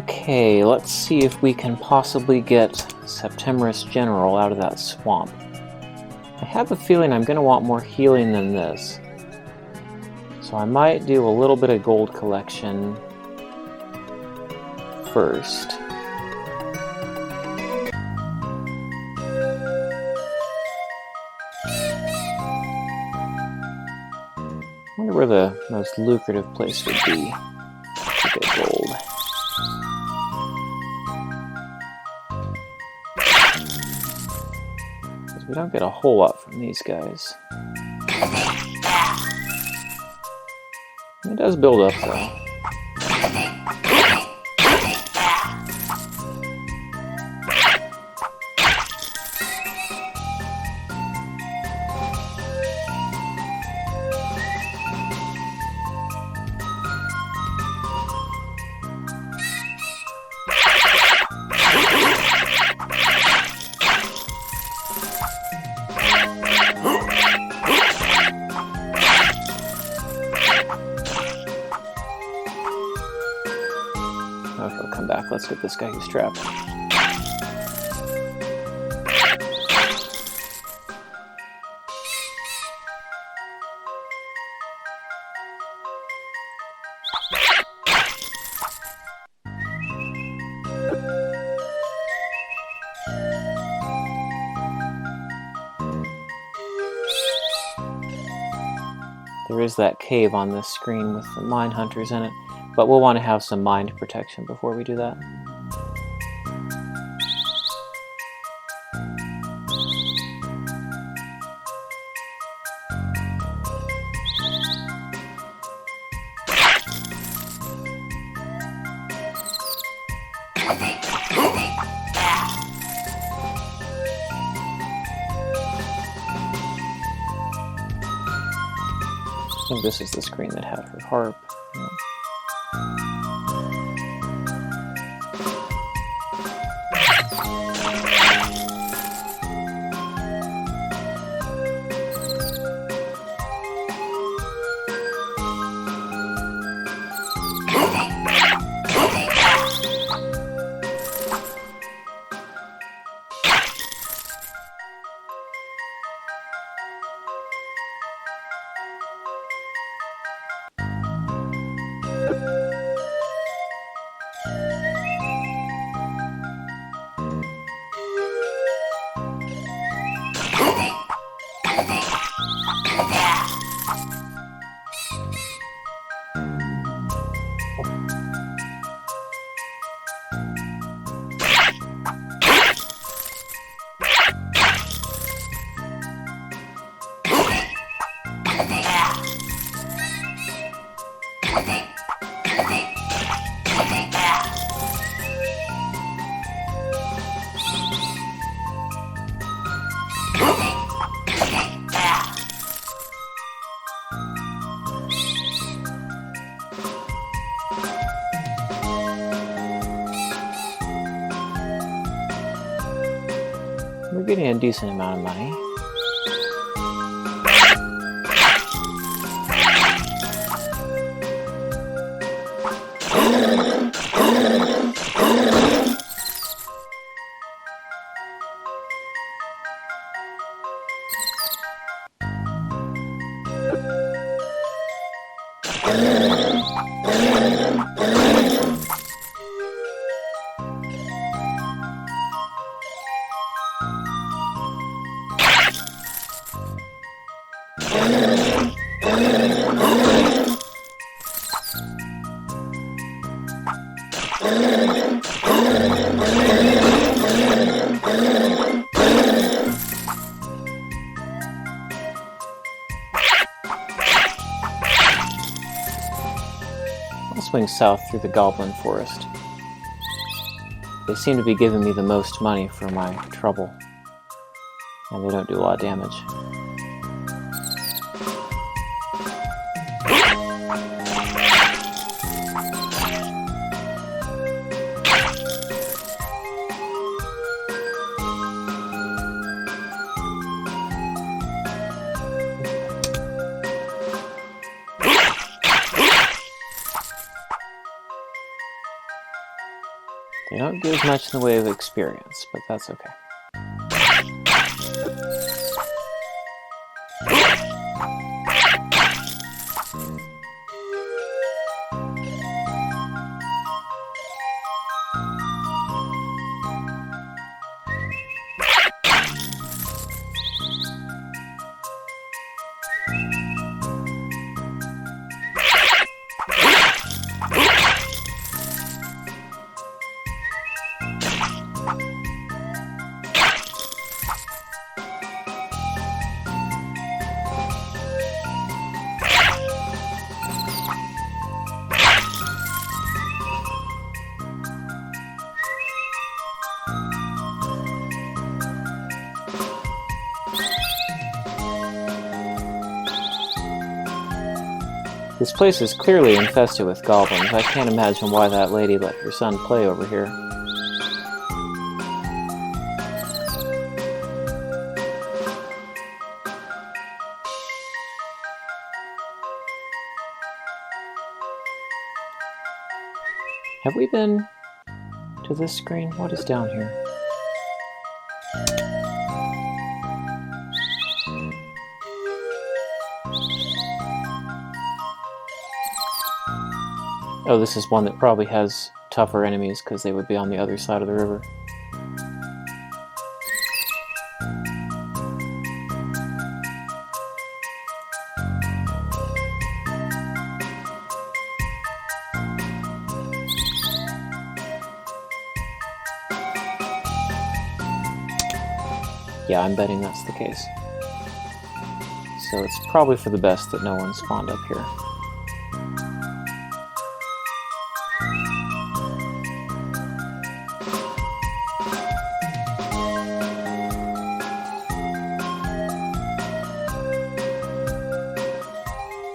Okay, let's see if we can possibly get Septimus General out of that swamp. I have a feeling I'm going to want more healing than this. So I might do a little bit of gold collection first. I wonder where the most lucrative place would be to get gold. Because we don't get a whole lot from these guys. It does build up though. Okay, he'll come back. Let's get this guy who's trapped. There is that cave on this screen with the mine hunters in it, but we'll want to have some mind protection before we do that. I think this is the screen that had her harp. Yeah. We're getting a decent amount of money. I'll swing south through the Goblin Forest. They seem to be giving me the most money for my trouble, and they don't do a lot of damage. They don't give much in the way of experience, but that's okay. This place is clearly infested with goblins. I can't imagine why that lady let her son play over here. Have we been to this screen? What is down here? Oh, this is one that probably has tougher enemies because they would be on the other side of the river. Yeah, I'm betting that's the case. So it's probably for the best that no one spawned up here.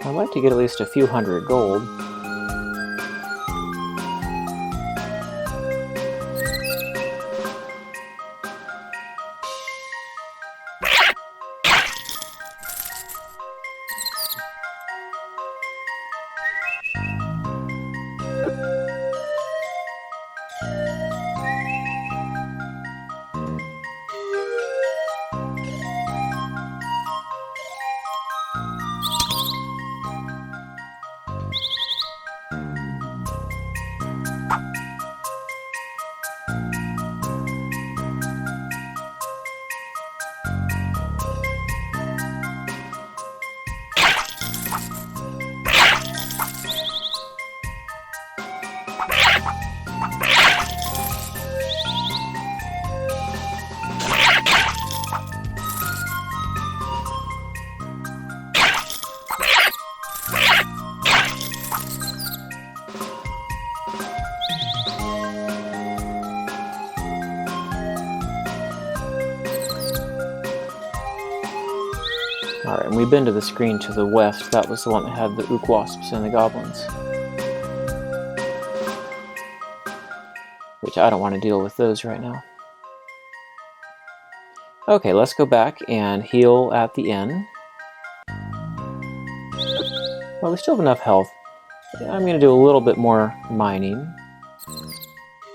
I'd like to get at least a few hundred gold. Alright, and we've been to the screen to the west. That was the one that had the ook wasps and the goblins. Which I don't want to deal with those right now. Okay, let's go back and heal at the inn. Well, we still have enough health. I'm going to do a little bit more mining.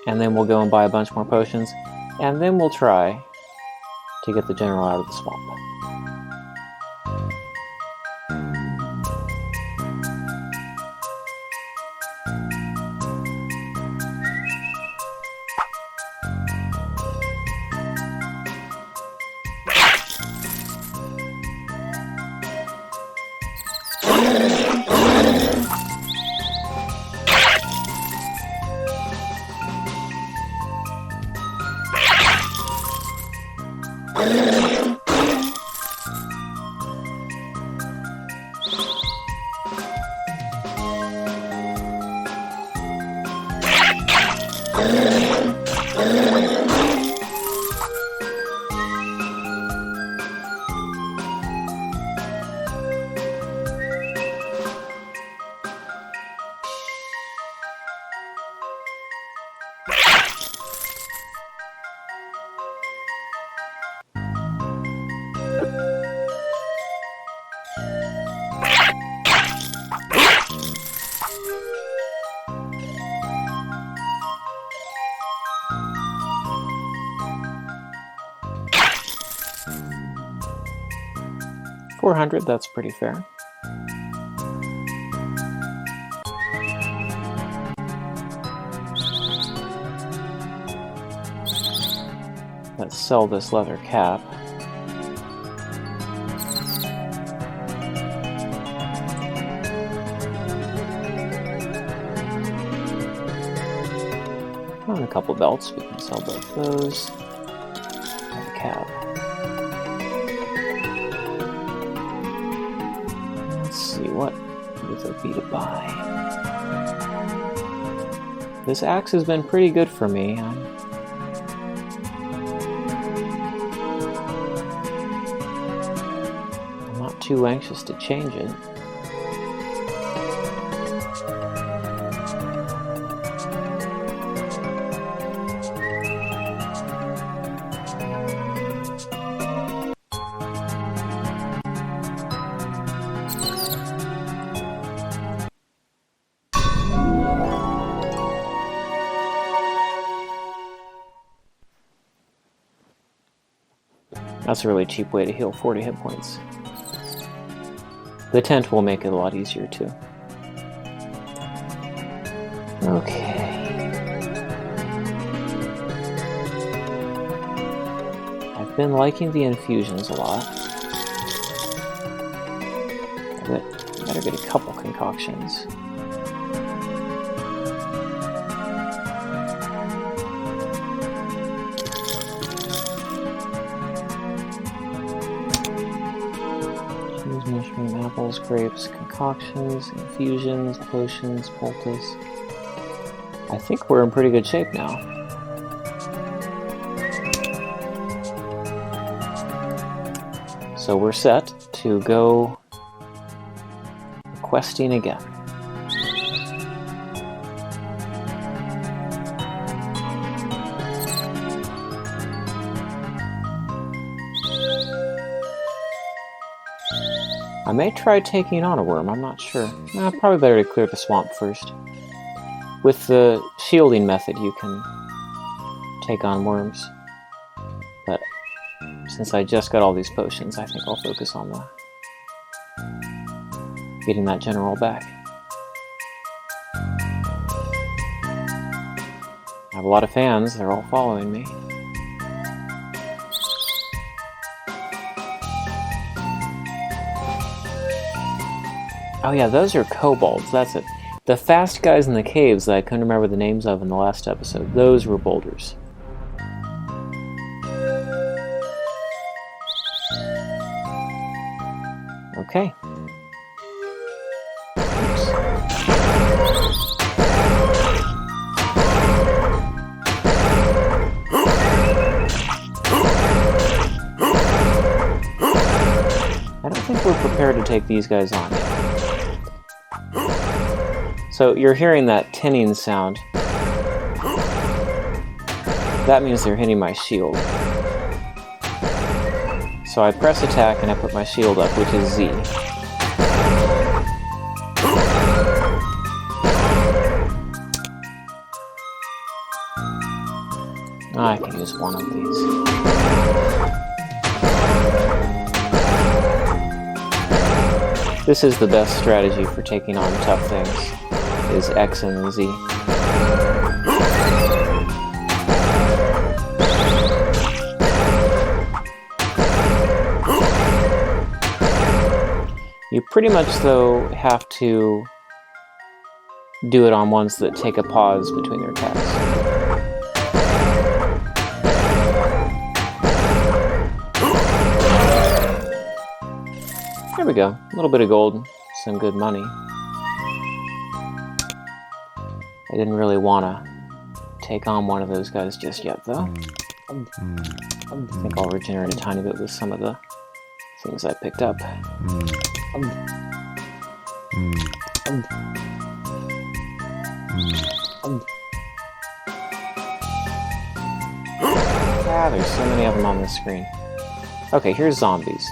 And then we'll go and buy a bunch more potions. And then we'll try to get the general out of the swamp. 400, that's pretty fair. Let's sell this leather cap. And a couple belts, we can sell both those. And the cap. Let's see, what would there be to buy? This axe has been pretty good for me. I'm not too anxious to change it. That's a really cheap way to heal 40 hit points. The tent will make it a lot easier too. Okay. I've been liking the infusions a lot. I better get a couple concoctions. Mushroom, apples, grapes, concoctions, infusions, potions, poultice. I think we're in pretty good shape now. So we're set to go questing again. I may try taking on a worm, I'm not sure. Probably better to clear the swamp first. With the shielding method, you can take on worms. But since I just got all these potions, I think I'll focus on getting that general back. I have a lot of fans, they're all following me. Oh yeah, those are kobolds, that's it. The fast guys in the caves that I couldn't remember the names of in the last episode, those were boulders. Okay. Oops. I don't think we're prepared to take these guys on yet. So you're hearing that tinning sound. That means they're hitting my shield. So I press attack and I put my shield up, which is Z. I can use one of these. This is the best strategy for taking on tough things, is X and Z. You pretty much, though, have to do it on ones that take a pause between their attacks. There we go. A little bit of gold, some good money. I didn't really want to take on one of those guys just yet, though. I think I'll regenerate a tiny bit with some of the things I picked up. Ah, there's so many of them on this screen. Okay, here's zombies.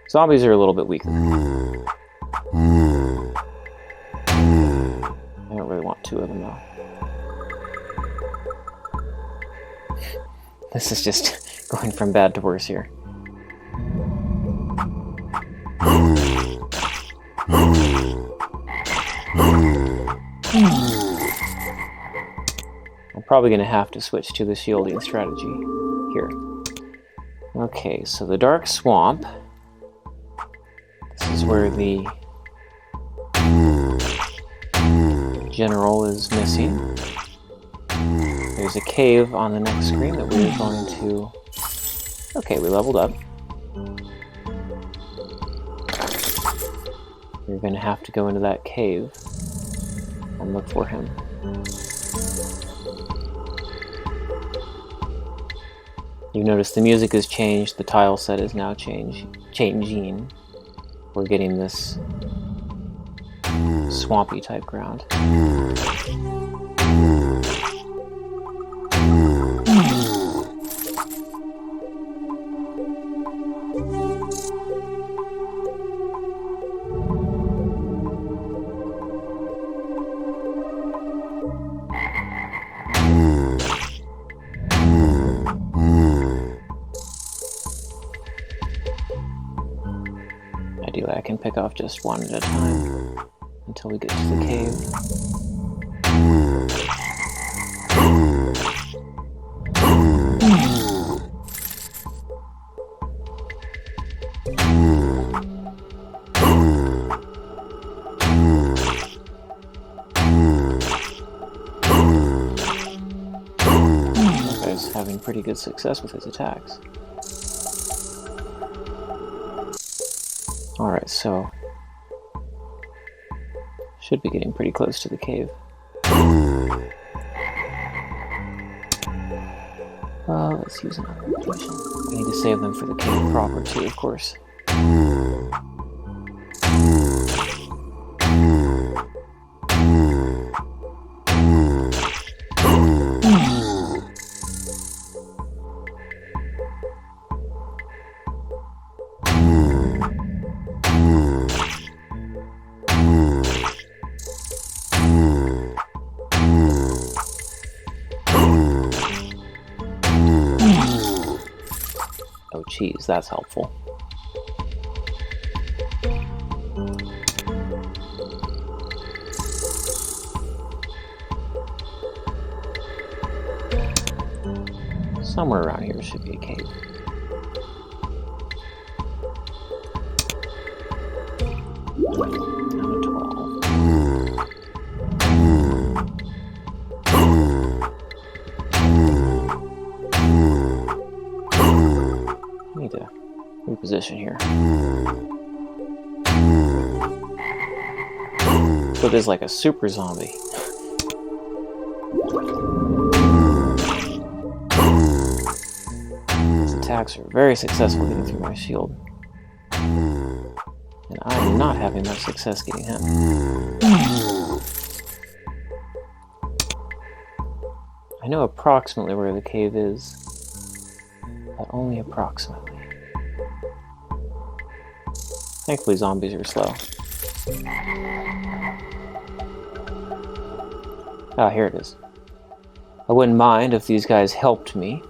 Zombies are a little bit weaker. I don't really want two of them, though. This is just going from bad to worse here. I'm probably going to have to switch to the shielding strategy here. Okay, so the Dark Swamp. This is where the General is missing. There's a cave on the next screen that we're going to... Okay, we leveled up. We're going to have to go into that cave and look for him. You notice the music has changed, the tile set is now changing. We're getting this swampy type ground. Ideally, I can pick off just one at a time until we get to the cave. This guy's having pretty good success with his attacks. Alright, so should be getting pretty close to the cave. Let's use another location. We need to save them for the cave proper too, of course. Oh, cheese, that's helpful. Somewhere around here should be a cave. Down to 12. I need to reposition here. So there's like a super zombie. His attacks are very successful getting through my shield. And I am not having much success getting him. I know approximately where the cave is, but only approximately. Thankfully, zombies are slow. Ah, here it is. I wouldn't mind if these guys helped me.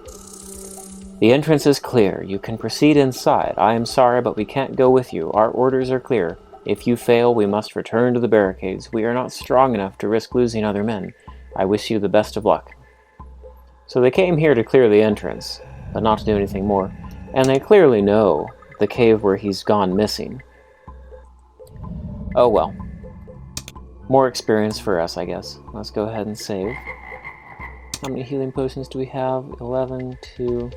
The entrance is clear. You can proceed inside. I am sorry, but we can't go with you. Our orders are clear. If you fail, we must return to the barricades. We are not strong enough to risk losing other men. I wish you the best of luck. So they came here to clear the entrance, but not to do anything more. And they clearly know the cave where he's gone missing. Oh well. More experience for us, I guess. Let's go ahead and save. How many healing potions do we have? 11, 2...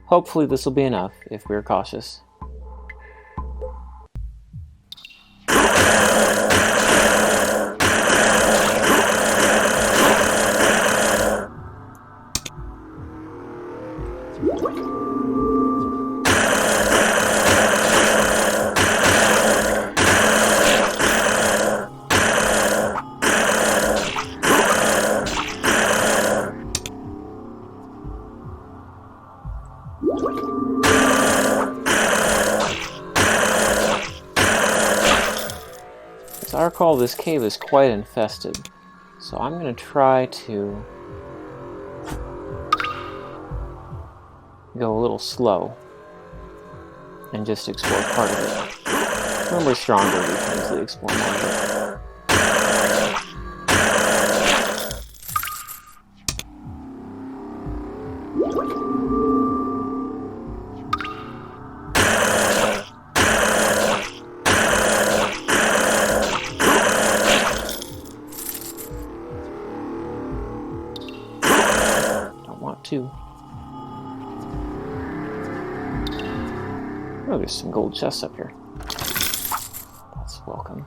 Hopefully this will be enough, if we're cautious. As I recall, this cave is quite infested, so I'm going to try to go a little slow and just explore part of it. When we're stronger, we can easily explore more of it. Too. Oh, there's some gold chests up here. That's welcome.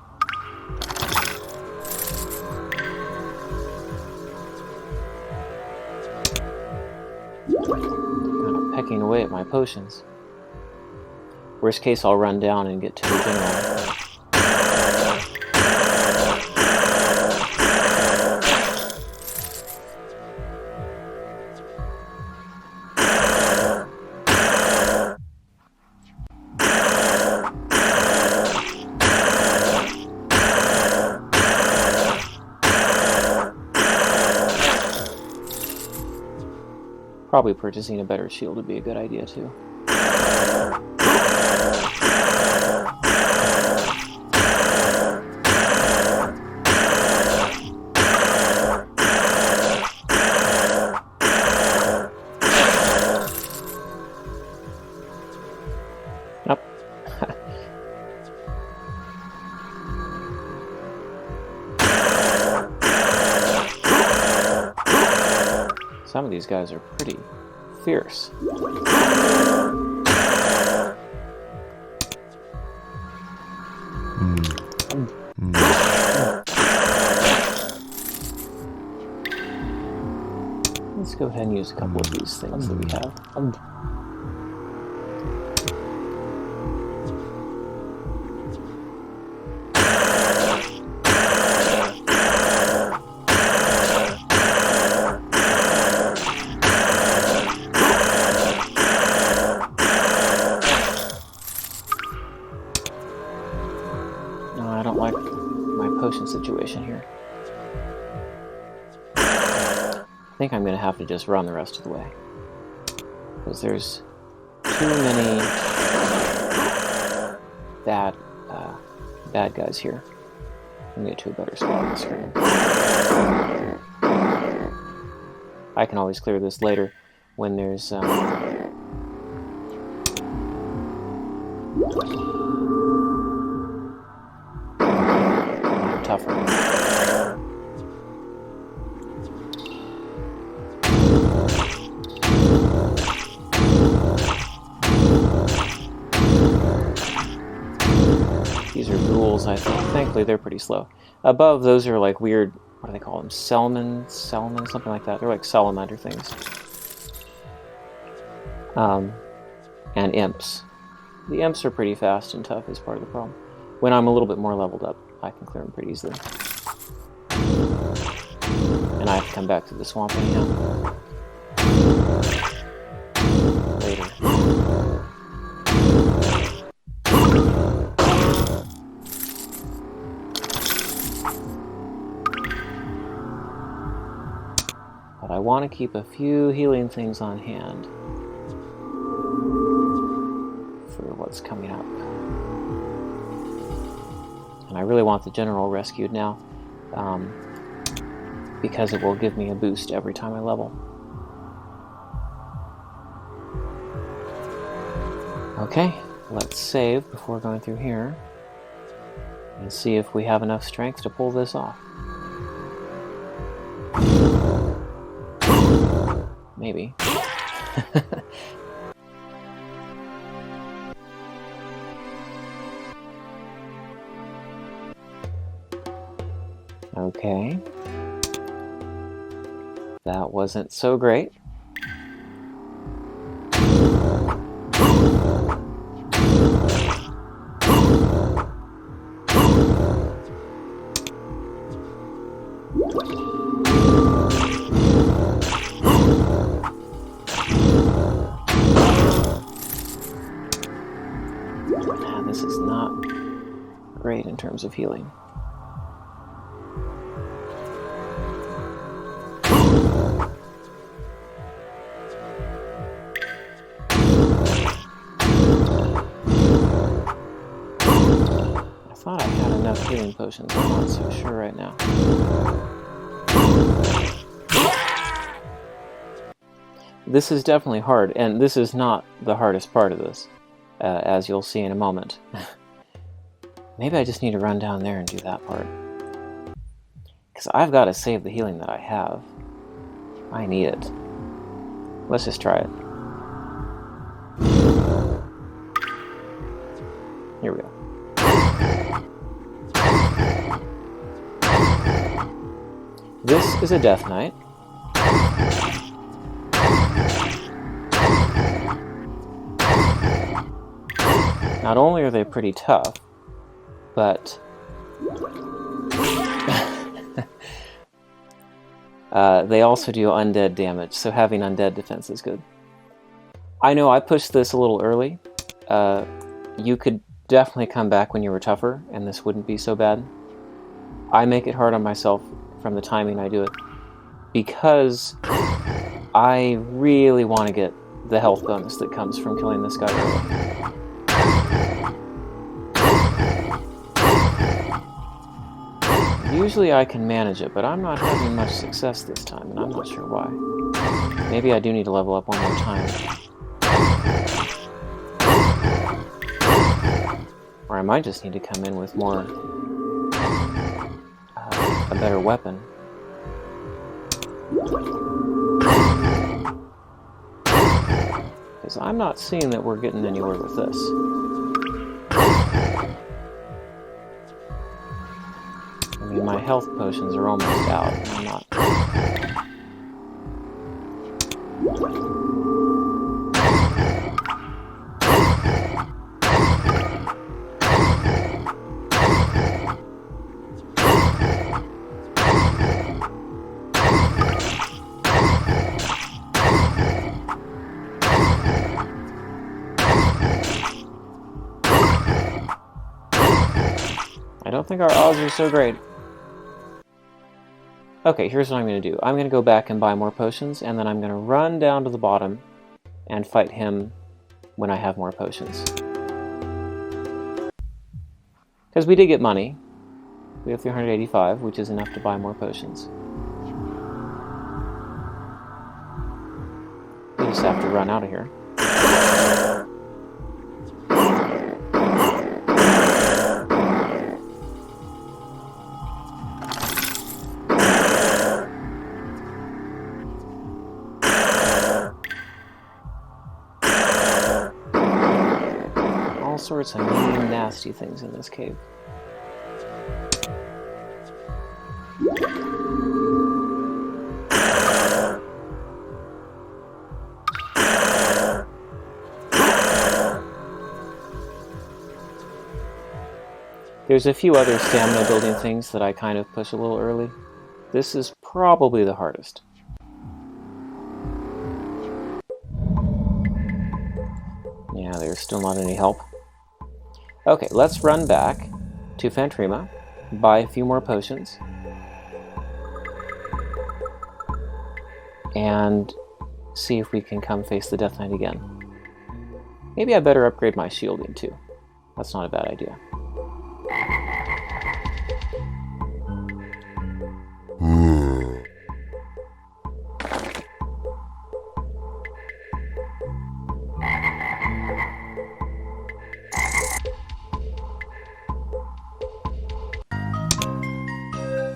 Kind of pecking away at my potions. Worst case, I'll run down and get to the general. Probably purchasing a better shield would be a good idea too. Nope. Some of these guys are pretty fierce. Let's go ahead and use a couple of these things that we have. Situation here. I think I'm going to have to just run the rest of the way because there's too many bad guys here. Let me get to a better spot on the screen. I can always clear this later when there's tougher. These are ghouls, I think. Thankfully, they're pretty slow. Above, those are like weird, what do they call them? Salmon, something like that. They're like salamander things. And imps. The imps are pretty fast and tough is part of the problem. When I'm a little bit more leveled up, I can clear them pretty easily. And I have to come back to the swamp anyhow. Later. But I want to keep a few healing things on hand for what's coming up. And I really want the general rescued now, because it will give me a boost every time I level. Okay, let's save before going through here and see if we have enough strength to pull this off. Maybe. Okay. That wasn't so great. This is not great in terms of healing. thought I had enough healing potions. I'm not so sure right now. This is definitely hard, and this is not the hardest part of this, as you'll see in a moment. Maybe I just need to run down there and do that part. Because I've got to save the healing that I have. I need it. Let's just try it. Here we go. This is a Death Knight. Not only are they pretty tough, but they also do undead damage, so having undead defense is good. I know I pushed this a little early. You could definitely come back when you were tougher, and this wouldn't be so bad. I make it hard on myself from the timing I do it, because I really want to get the health bonus that comes from killing this guy early. Usually I can manage it, but I'm not having much success this time, and I'm not sure why. Maybe I do need to level up one more time. Or I might just need to come in with more... a better weapon. Because I'm not seeing that we're getting anywhere with this. I mean, my health potions are almost out, and I'm not... I don't think our odds are so great. Okay, here's what I'm going to do. I'm going to go back and buy more potions, and then I'm going to run down to the bottom and fight him when I have more potions. Because we did get money. We have 385, which is enough to buy more potions. We just have to run out of here. All sorts of mean, nasty things in this cave. There's a few other stamina building things that I kind of push a little early. This is probably the hardest. Yeah, there's still not any help. Okay, let's run back to Fantrima, buy a few more potions, and see if we can come face the Death Knight again. Maybe I better upgrade my shielding too. That's not a bad idea.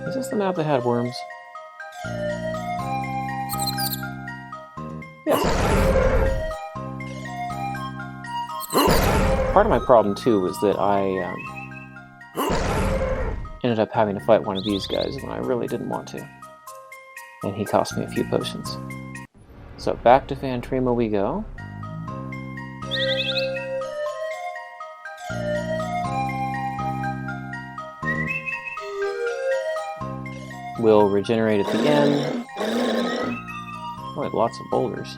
Is this the map that had worms? Yes. Part of my problem too was that I ended up having to fight one of these guys when I really didn't want to. And he cost me a few potions. So back to Fantrima we go. We'll regenerate at the end. Oh, lots of boulders.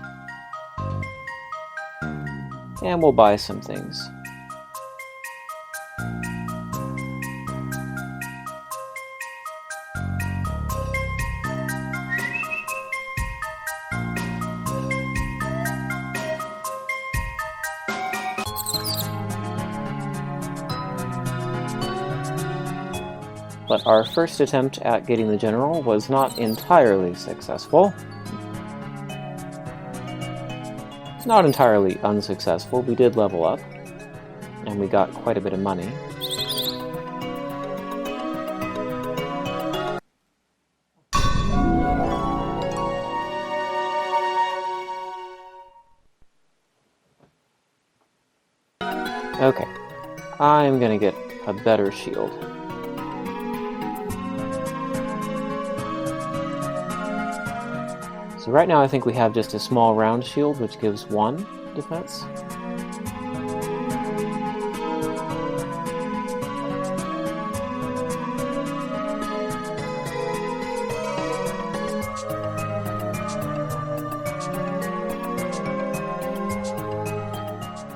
And we'll buy some things. But our first attempt at getting the general was not entirely successful. Not entirely unsuccessful. We did level up, and we got quite a bit of money. Okay, I'm gonna get a better shield. So right now I think we have just a small round shield, which gives 1 defense.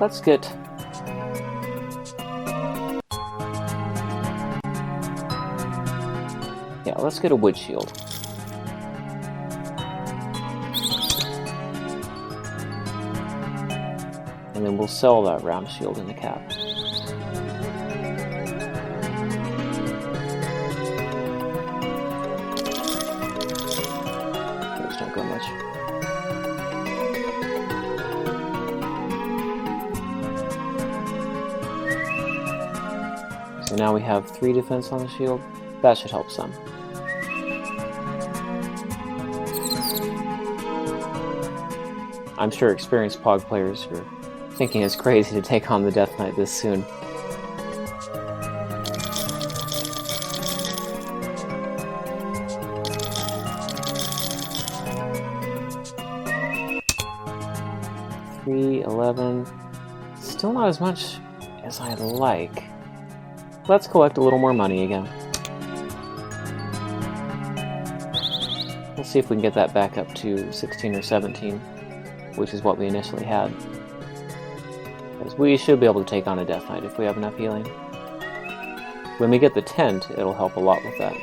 Let's get... yeah, let's get a wood shield. And then we'll sell that round shield in the cap. Those don't go much. So now we have 3 defense on the shield. That should help some. I'm sure experienced POG players are thinking it's crazy to take on the Death Knight this soon. $3.11. Still not as much as I'd like. Let's collect a little more money again. Let's see if we can get that back up to 16 or 17, which is what we initially had. Because we should be able to take on a Death Knight if we have enough healing. When we get the tent, it'll help a lot with that.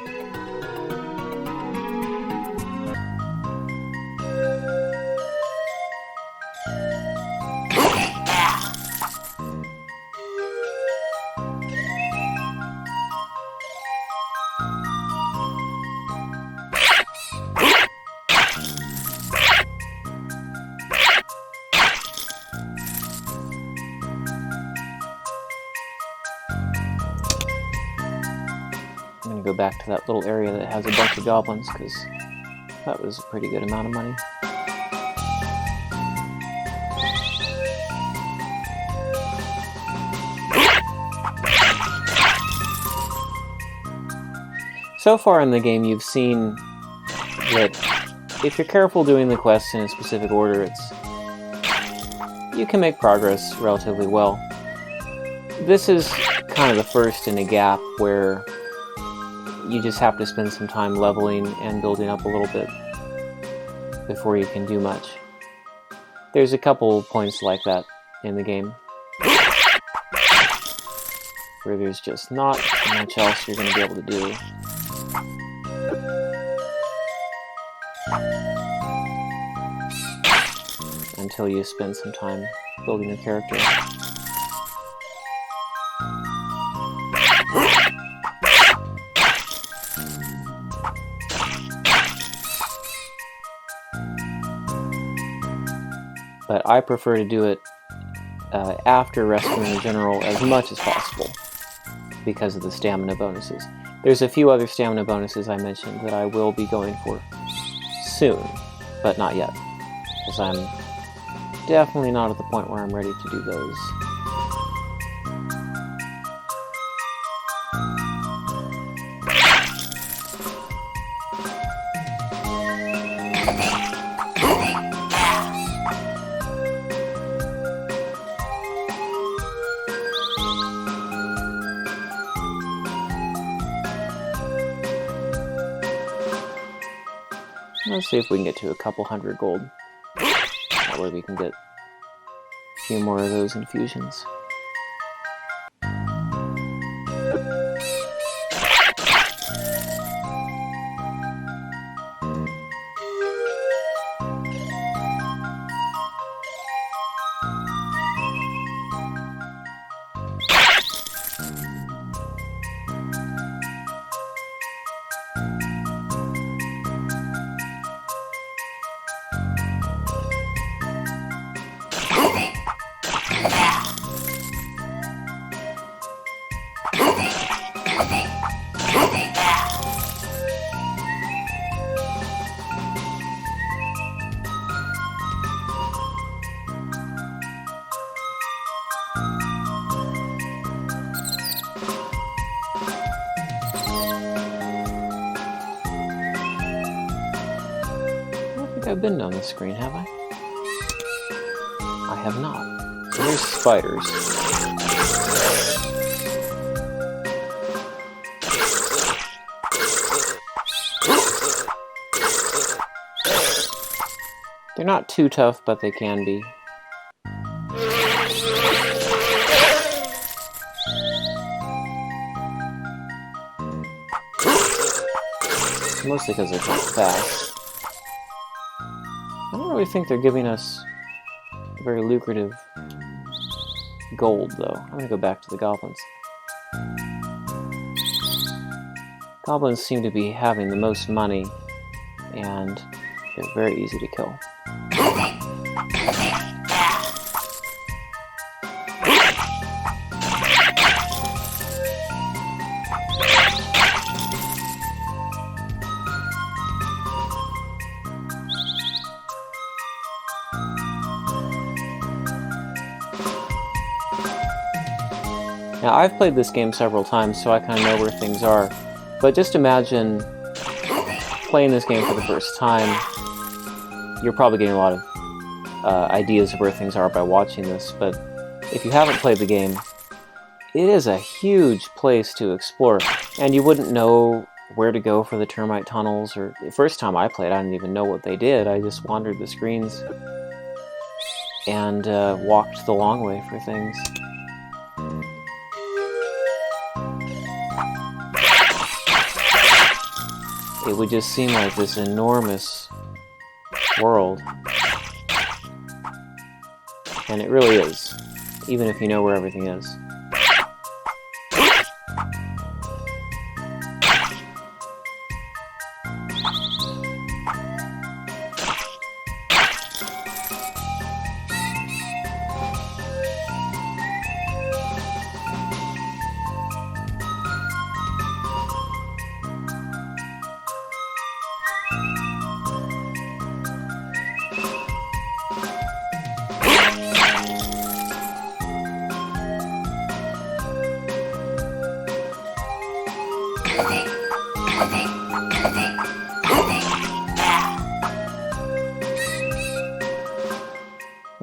I'm going to go back to that little area that has a bunch of goblins, because that was a pretty good amount of money. So far in the game, you've seen that if you're careful doing the quests in a specific order, you can make progress relatively well. This is kind of the first in a gap where you just have to spend some time leveling and building up a little bit before you can do much. There's a couple points like that in the game where there's just not much else you're going to be able to do. Until you spend some time building your character. But I prefer to do it after rescuing the general as much as possible because of the stamina bonuses. There's a few other stamina bonuses I mentioned that I will be going for soon, but not yet, because I'm definitely not at the point where I'm ready to do those. Let's see if we can get to a couple hundred gold. That way we can get a few more of those infusions. I've been on the screen, have I? I have not. So there's spiders. They're not too tough, but they can be. Mostly because they're quite fast. I don't really think they're giving us very lucrative gold, though. I'm gonna go back to the goblins. Goblins seem to be having the most money, and they're very easy to kill. Now, I've played this game several times, so I kind of know where things are. But just imagine playing this game for the first time. You're probably getting a lot of ideas of where things are by watching this, but if you haven't played the game, it is a huge place to explore, and you wouldn't know where to go for the termite tunnels, or the first time I played, I didn't even know what they did. I just wandered the screens and walked the long way for things. It would just seem like this enormous world. And it really is, even if you know where everything is.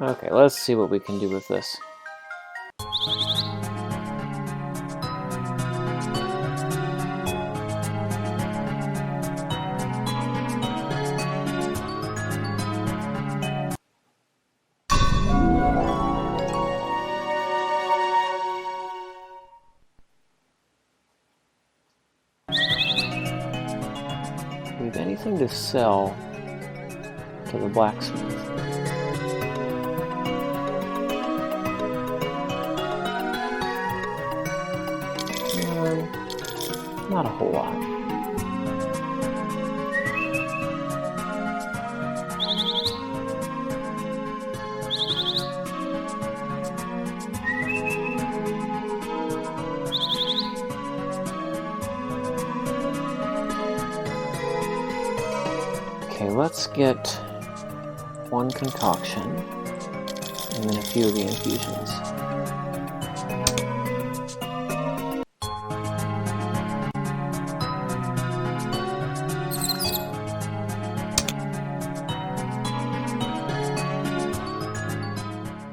Okay, let's see what we can do with this. Do we have anything to sell to the blacksmith? Not a whole lot. Okay, let's get one concoction and then a few of the infusions.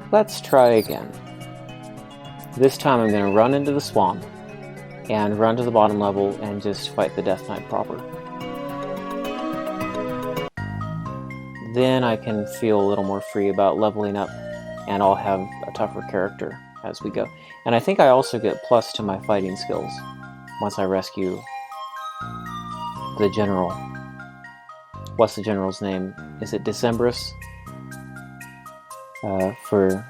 Let's try again. This time I'm going to run into the swamp and run to the bottom level and just fight the Death Knight proper. Then I can feel a little more free about leveling up, and I'll have a tougher character as we go. And I think I also get plus to my fighting skills once I rescue the general. What's the general's name? Is it Decimus? For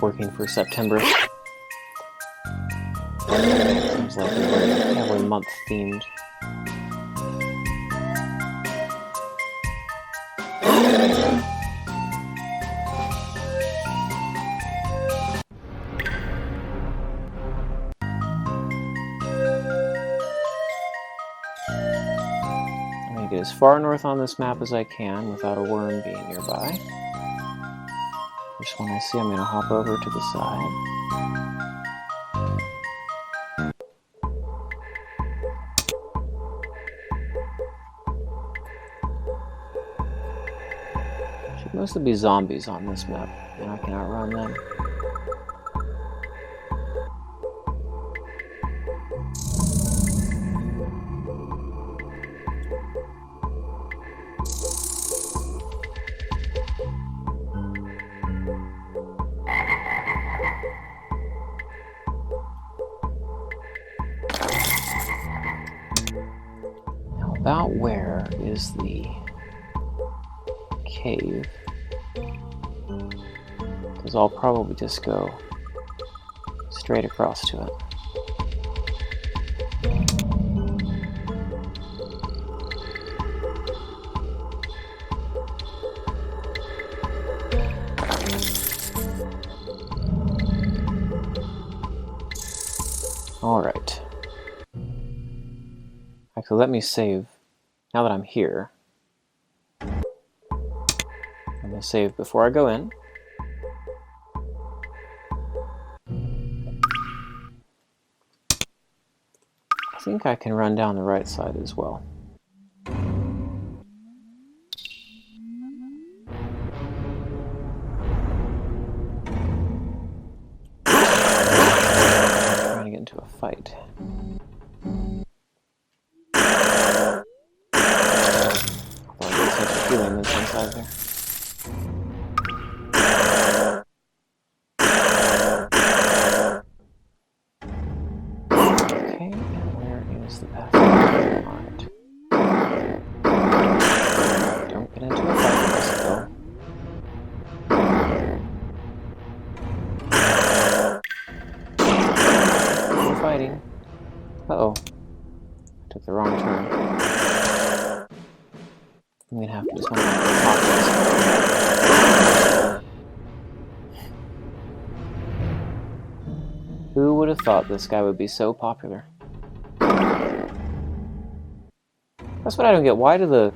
working for September. Seems like they're heavily month themed. I'm going to get as far north on this map as I can without a worm being nearby. First one I see, I'm going to hop over to the side. mostly be zombies on this map, and I can outrun them. Now, about where is the cave? Because I'll probably just go straight across to it. Alright. Actually, let me save. Now that I'm here, I'm going to save before I go in. I think I can run down the right side as well. I'm trying to get into a fight. Although I get such a feeling that's inside there. The path. Alright. Don't get into a fight with us, though. I'm fighting. Uh-oh. I took the wrong turn. I'm gonna have to do something like this. Who would have thought this guy would be so popular? That's what I don't get. Why do the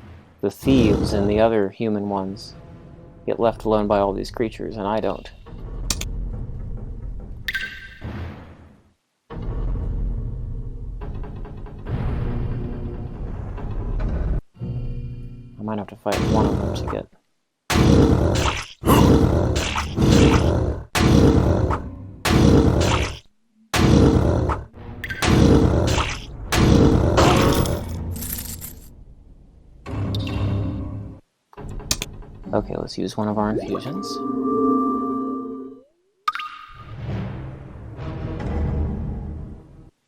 thieves and the other human ones get left alone by all these creatures, and I don't? I might have to fight one of them to get... Okay, let's use one of our infusions.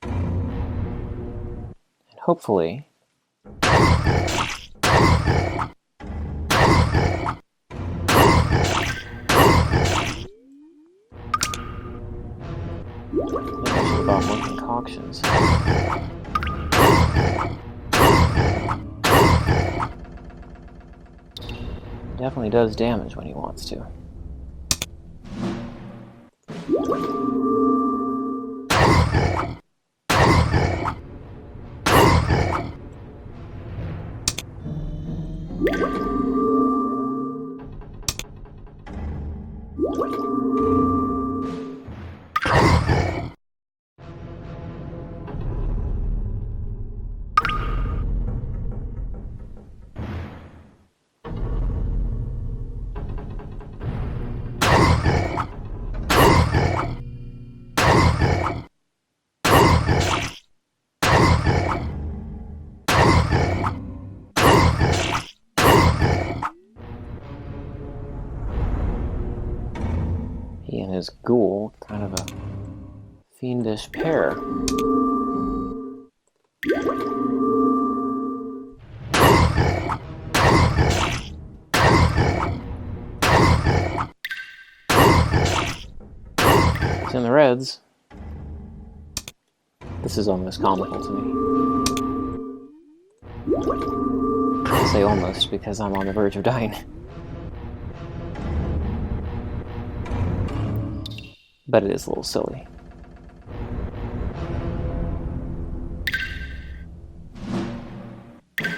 And hopefully... maybe I should have bought more concoctions. Definitely does damage when he wants to. He and his ghoul, kind of a fiendish pair. It's in the reds. This is almost comical to me. I say almost because I'm on the verge of dying. But it is a little silly. I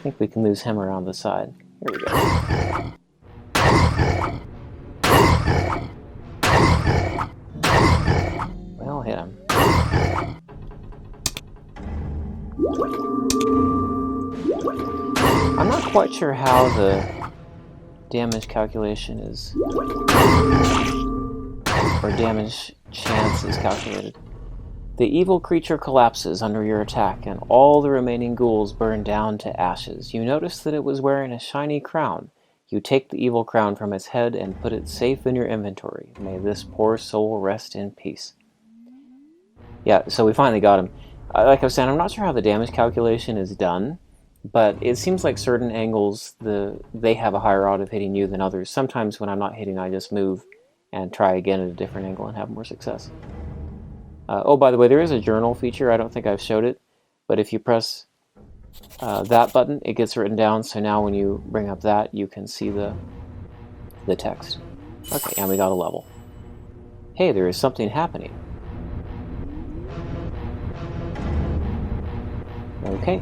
think we can lose him around the side. Here we go. Well, hit him. I'm not quite sure how the damage calculation is... or damage chance is calculated. The evil creature collapses under your attack, and all the remaining ghouls burn down to ashes. You notice that it was wearing a shiny crown. You take the evil crown from its head and put it safe in your inventory. May this poor soul rest in peace. Yeah, so we finally got him. Like I was saying, I'm not sure how the damage calculation is done, but it seems like certain angles, they have a higher odds of hitting you than others. Sometimes when I'm not hitting, I just move and try again at a different angle and have more success. Oh, by the way, there is a journal feature. I don't think I've showed it, but if you press that button, it gets written down, so now when you bring up that, you can see the text. Okay, and we got a level. Hey, there is something happening. Okay,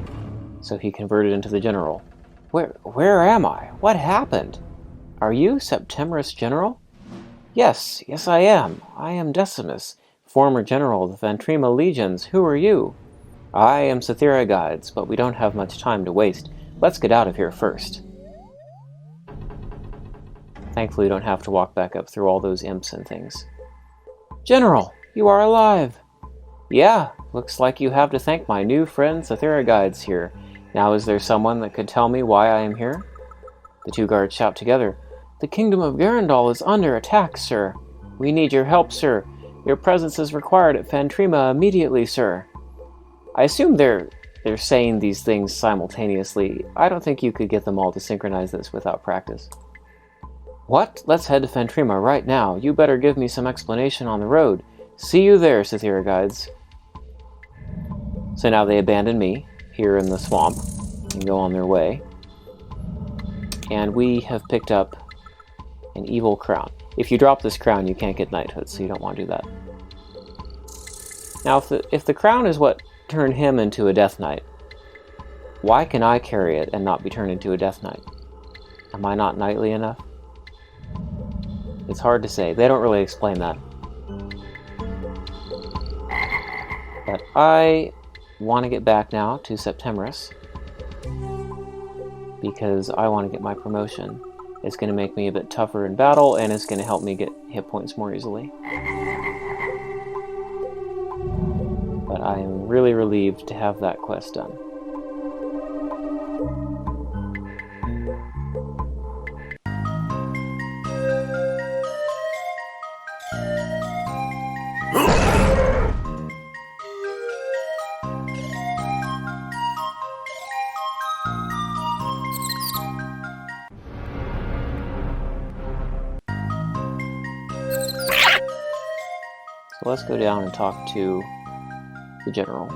so he converted into the general. Where am I? What happened? Are you Septimus General? Yes, I am. I am Decimus, former general of the Phantrema legions. Who are you? I am Guides, but we don't have much time to waste. Let's get out of here first. Thankfully, we don't have to walk back up through all those imps and things. General, you are alive! Yeah, looks like you have to thank my new friend Guides here. Now is there someone that could tell me why I am here? The two guards shout together. The kingdom of Garendall is under attack, sir. We need your help, sir. Your presence is required at Phantrema immediately, sir. I assume they're saying these things simultaneously. I don't think you could get them all to synchronize this without practice. What? Let's head to Phantrema right now. You better give me some explanation on the road. See you there, Guides. So now they abandon me here in the swamp and go on their way. And we have picked up an evil crown. If you drop this crown, you can't get knighthood, so you don't want to do that. Now, if the crown is what turned him into a Death Knight, why can I carry it and not be turned into a Death Knight? Am I not knightly enough? It's hard to say. They don't really explain that. But I want to get back now to Septimus because I want to get my promotion. It's going to make me a bit tougher in battle, and it's going to help me get hit points more easily. But I am really relieved to have that quest done. So let's go down and talk to the general.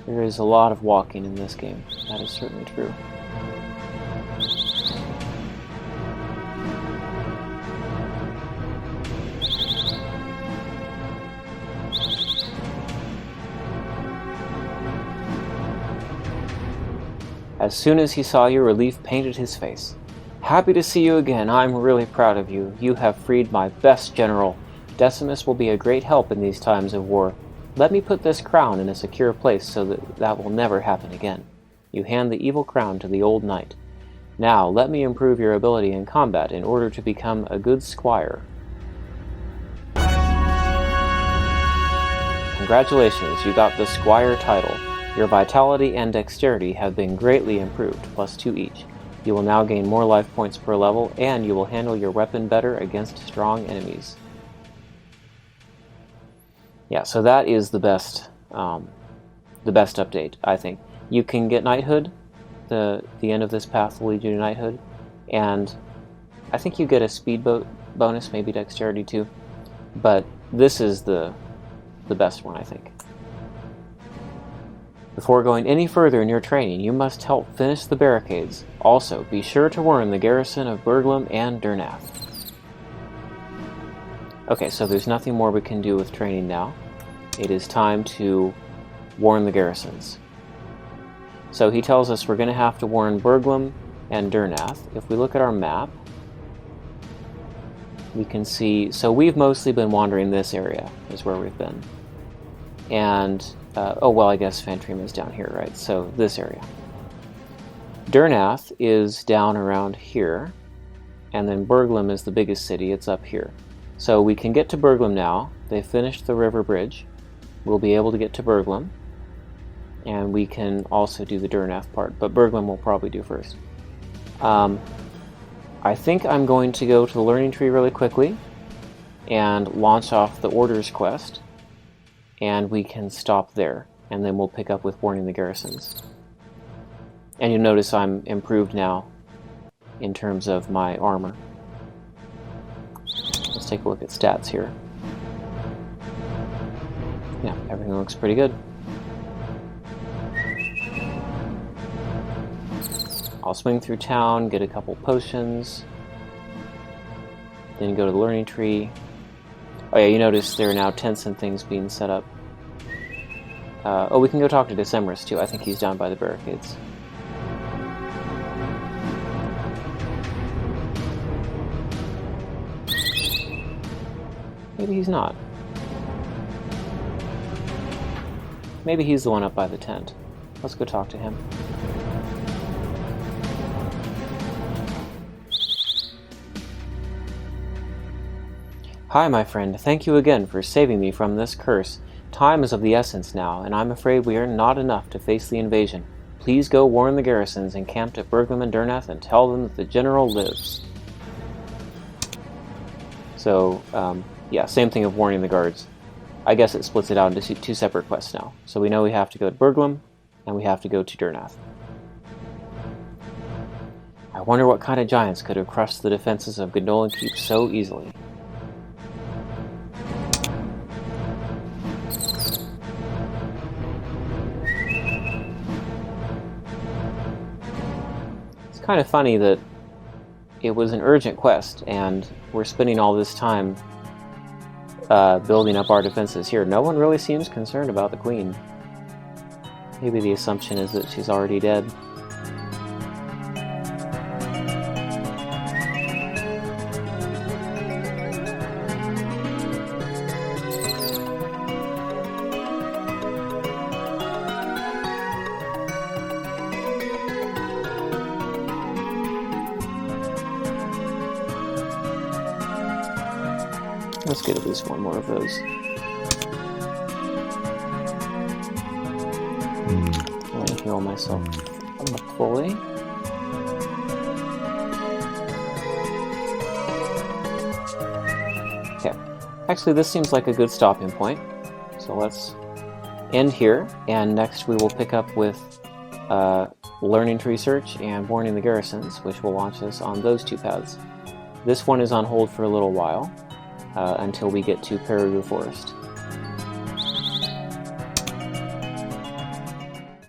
There is a lot of walking in this game. That is certainly true. As soon as he saw you, relief painted his face. Happy to see you again. I'm really proud of you. You have freed my best general. Decimus will be a great help in these times of war. Let me put this crown in a secure place so that will never happen again. You hand the evil crown to the old knight. Now, let me improve your ability in combat in order to become a good squire. Congratulations, you got the squire title. Your vitality and dexterity have been greatly improved, +2 each. You will now gain more life points per level, and you will handle your weapon better against strong enemies. Yeah, so that is the best update, I think. You can get knighthood. The end of this path will lead you to knighthood, and I think you get a speed bonus, maybe dexterity too. But this is the best one, I think. Before going any further in your training, you must help finish the barricades. Also, be sure to warn the garrison of Burglum and Durnath. Okay, so there's nothing more we can do with training now. It is time to warn the garrisons. So he tells us we're going to have to warn Burglum and Durnath. If we look at our map, we can see, so we've mostly been wandering this area, is where we've been. And, oh well, I guess Fantrim is down here, right? So this area. Durnath is down around here, and then Burglum is the biggest city, it's up here. So we can get to Burglum now. They finished the river bridge. We'll be able to get to Burglum, and we can also do the Durnath part, but Burglum we'll probably do first. I think I'm going to go to the learning tree really quickly and launch off the orders quest, and we can stop there, and then we'll pick up with warning the garrisons. And you'll notice I'm improved now in terms of my armor. Let's take a look at stats here. Yeah, everything looks pretty good. I'll swing through town, get a couple potions, then go to the learning tree. Oh yeah, you notice there are now tents and things being set up. Oh, we can go talk to Decimus too. I think he's down by the barricades. Maybe he's not. Maybe he's the one up by the tent. Let's go talk to him. Hi, my friend. Thank you again for saving me from this curse. Time is of the essence now, and I'm afraid we are not enough to face the invasion. Please go warn the garrisons encamped at Burglum and Durnath and tell them that the general lives. So, yeah, same thing of warning the guards. I guess it splits it out into two separate quests now. So we know we have to go to Burglum, and we have to go to Durnath. I wonder what kind of giants could have crushed the defenses of Garendall Keep so easily. It's kind of funny that it was an urgent quest, and we're spending all this time building up our defenses here. No one really seems concerned about the Queen. Maybe the assumption is that she's already dead. Let's get at least one more of those. Let me heal myself fully. Okay. Actually, this seems like a good stopping point. So let's end here, and next we will pick up with learning to research and warning the garrisons, which will launch us on those two paths. This one is on hold for a little while. Until we get to Peru Forest.